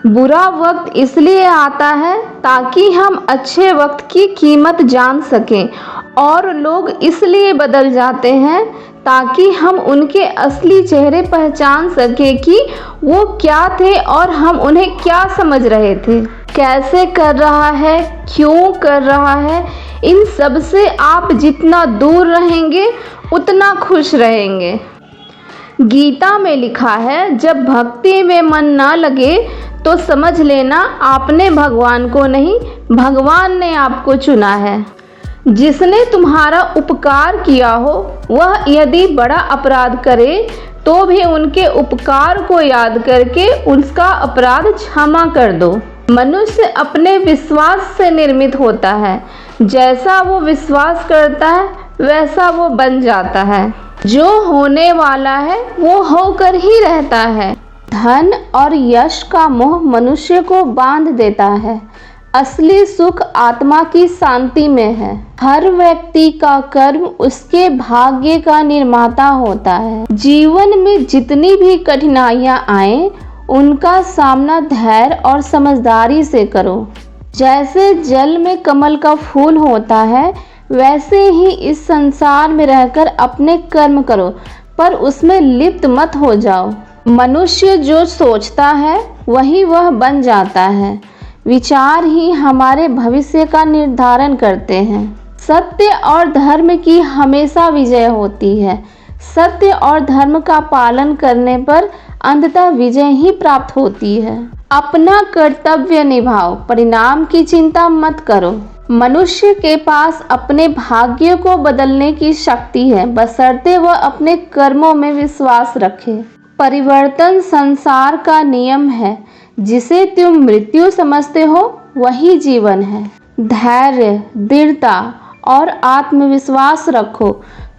बुरा वक्त इसलिए आता है ताकि हम अच्छे वक्त की कीमत जान सकें, और लोग इसलिए बदल जाते हैं ताकि हम उनके असली चेहरे पहचान सकें कि वो क्या थे और हम उन्हें क्या समझ रहे थे। कैसे कर रहा है, क्यों कर रहा है, इन सब से आप जितना दूर रहेंगे उतना खुश रहेंगे। गीता में लिखा है, जब भक्ति में मन ना लगे तो समझ लेना आपने भगवान को नहीं, भगवान ने आपको चुना है। जिसने तुम्हारा उपकार किया हो वह यदि बड़ा अपराध करे तो भी उनके उपकार को याद करके उसका अपराध क्षमा कर दो। मनुष्य अपने विश्वास से निर्मित होता है, जैसा वो विश्वास करता है वैसा वो बन जाता है। जो होने वाला है वो होकर ही रहता है। धन और यश का मोह मनुष्य को बांध देता है, असली सुख आत्मा की शांति में है। हर व्यक्ति का कर्म उसके भाग्य का निर्माता होता है। जीवन में जितनी भी कठिनाइयां आए उनका सामना धैर्य और समझदारी से करो। जैसे जल में कमल का फूल होता है वैसे ही इस संसार में रहकर अपने कर्म करो, पर उसमें लिप्त मत हो जाओ। मनुष्य जो सोचता है वही वह बन जाता है। विचार ही हमारे भविष्य का निर्धारण करते हैं। सत्य और धर्म की हमेशा विजय होती है। सत्य और धर्म का पालन करने पर अंततः विजय ही प्राप्त होती है। अपना कर्तव्य निभाओ, परिणाम की चिंता मत करो। मनुष्य के पास अपने भाग्य को बदलने की शक्ति है, बशर्ते वह अपने कर्मों में विश्वास रखे। परिवर्तन संसार का नियम है। जिसे तुम मृत्यु समझते हो वही जीवन है। धैर्य, दृढ़ता और आत्मविश्वास रखो।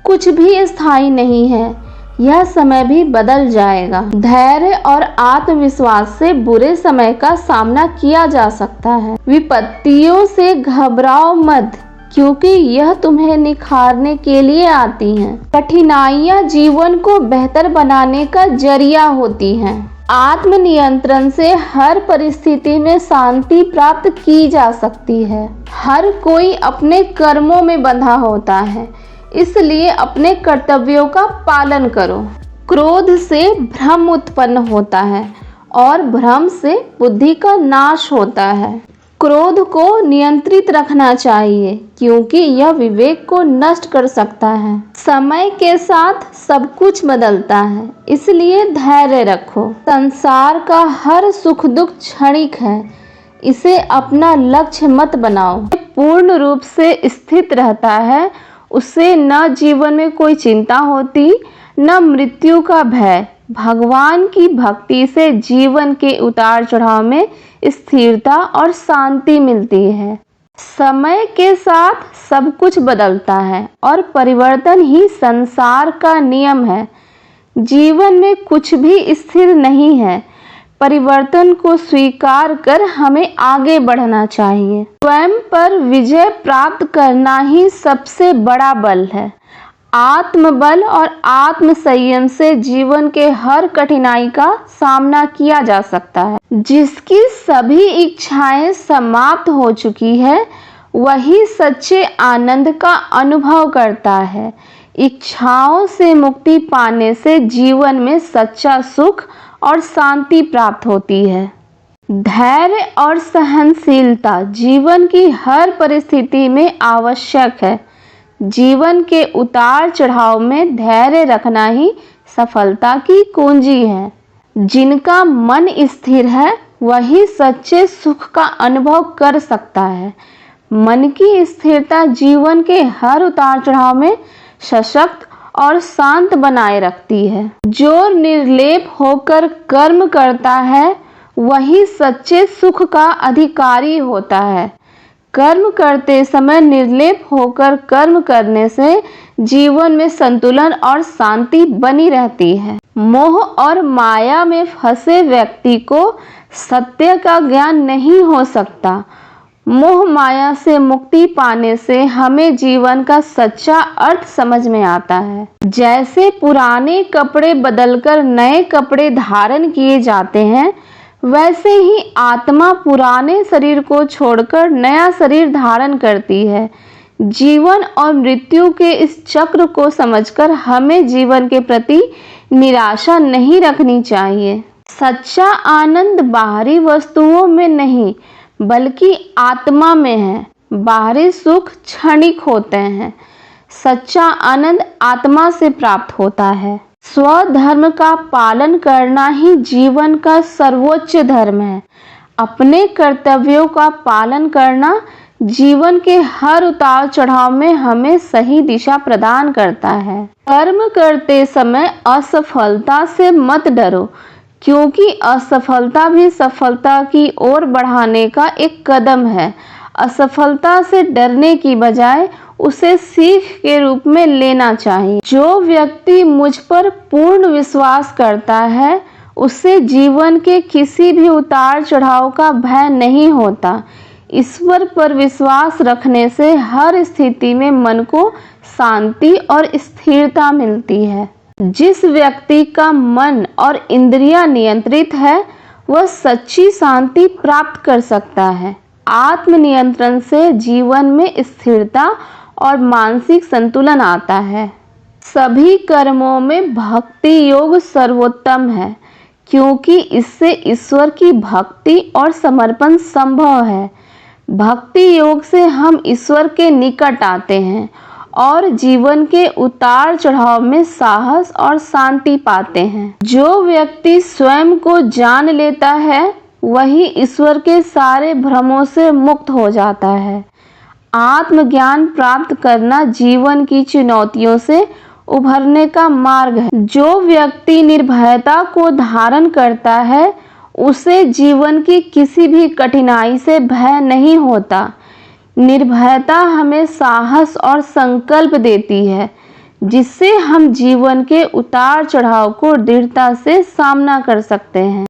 कुछ भी स्थायी नहीं है, यह समय भी बदल जाएगा। धैर्य और आत्मविश्वास से बुरे समय का सामना किया जा सकता है। विपत्तियों से घबराओ मत, क्योंकि यह तुम्हें निखारने के लिए आती हैं। कठिनाइयां जीवन को बेहतर बनाने का जरिया होती हैं। आत्मनियंत्रण से हर परिस्थिति में शांति प्राप्त की जा सकती है। हर कोई अपने कर्मों में बंधा होता है, इसलिए अपने कर्तव्यों का पालन करो। क्रोध से भ्रम उत्पन्न होता है और भ्रम से बुद्धि का नाश होता है। क्रोध को नियंत्रित रखना चाहिए, क्योंकि यह विवेक को नष्ट कर सकता है। समय के साथ सब कुछ बदलता है, इसलिए धैर्य रखो। संसार का हर सुख दुख क्षणिक है, इसे अपना लक्ष्य मत बनाओ। पूर्ण रूप से स्थित रहता है, उसे न जीवन में कोई चिंता होती न मृत्यु का भय। भगवान की भक्ति से जीवन के उतार चढ़ाव में स्थिरता और शांति मिलती है। समय के साथ सब कुछ बदलता है और परिवर्तन ही संसार का नियम है। जीवन में कुछ भी स्थिर नहीं है। परिवर्तन को स्वीकार कर हमें आगे बढ़ना चाहिए। स्वयं पर विजय प्राप्त करना ही सबसे बड़ा बल है। आत्मबल और आत्म संयम से जीवन के हर कठिनाई का सामना किया जा सकता है। जिसकी सभी इच्छाएं समाप्त हो चुकी है वही सच्चे आनंद का अनुभव करता है। इच्छाओं से मुक्ति पाने से जीवन में सच्चा सुख और शांति प्राप्त होती है। धैर्य और सहनशीलता जीवन की हर परिस्थिति में आवश्यक है। जीवन के उतार चढ़ाव में धैर्य रखना ही सफलता की कुंजी है। जिनका मन स्थिर है वही सच्चे सुख का अनुभव कर सकता है। मन की स्थिरता जीवन के हर उतार चढ़ाव में सशक्त और शांत बनाए रखती है। जो निर्लेप होकर कर्म करता है वही सच्चे सुख का अधिकारी होता है। कर्म करते समय निर्लेप होकर कर्म करने से जीवन में संतुलन और शांति बनी रहती है। मोह और माया में फंसे व्यक्ति को सत्य का ज्ञान नहीं हो सकता। मोह माया से मुक्ति पाने से हमें जीवन का सच्चा अर्थ समझ में आता है। जैसे पुराने कपड़े बदलकर नए कपड़े धारण किए जाते हैं, वैसे ही आत्मा पुराने शरीर को छोड़कर नया शरीर धारण करती है। जीवन और मृत्यु के इस चक्र को समझकर हमें जीवन के प्रति निराशा नहीं रखनी चाहिए। सच्चा आनंद बाहरी वस्तुओं में नहीं बल्कि आत्मा में है। बाहरी सुख क्षणिक होते हैं, सच्चा आनंद आत्मा से प्राप्त होता है। स्वधर्म का पालन करना ही जीवन का सर्वोच्च धर्म है। अपने कर्तव्यों का पालन करना जीवन के हर उतार चढ़ाव में हमें सही दिशा प्रदान करता है। कर्म करते समय असफलता से मत डरो, क्योंकि असफलता भी सफलता की ओर बढ़ाने का एक कदम है। असफलता से डरने की बजाय उसे सीख के रूप में लेना चाहिए। जो व्यक्ति मुझ पर पूर्ण विश्वास करता है उसे जीवन के किसी भी उतार चढ़ाव का भय नहीं होता। ईश्वर पर विश्वास रखने से हर स्थिति में मन को शांति और स्थिरता मिलती है। जिस व्यक्ति का मन और इंद्रियां नियंत्रित है वह सच्ची शांति प्राप्त कर सकता है। आत्मनियंत्रण से जीवन में स्थिरता और मानसिक संतुलन आता है। सभी कर्मों में भक्ति योग सर्वोत्तम है, क्योंकि इससे ईश्वर की भक्ति और समर्पण संभव है। भक्ति योग से हम ईश्वर के निकट आते हैं और जीवन के उतार चढ़ाव में साहस और शांति पाते हैं। जो व्यक्ति स्वयं को जान लेता है वही ईश्वर के सारे भ्रमों से मुक्त हो जाता है। आत्मज्ञान प्राप्त करना जीवन की चुनौतियों से उभरने का मार्ग है। जो व्यक्ति निर्भयता को धारण करता है उसे जीवन की किसी भी कठिनाई से भय नहीं होता। निर्भयता हमें साहस और संकल्प देती है, जिससे हम जीवन के उतार चढ़ाव को दृढ़ता से सामना कर सकते हैं।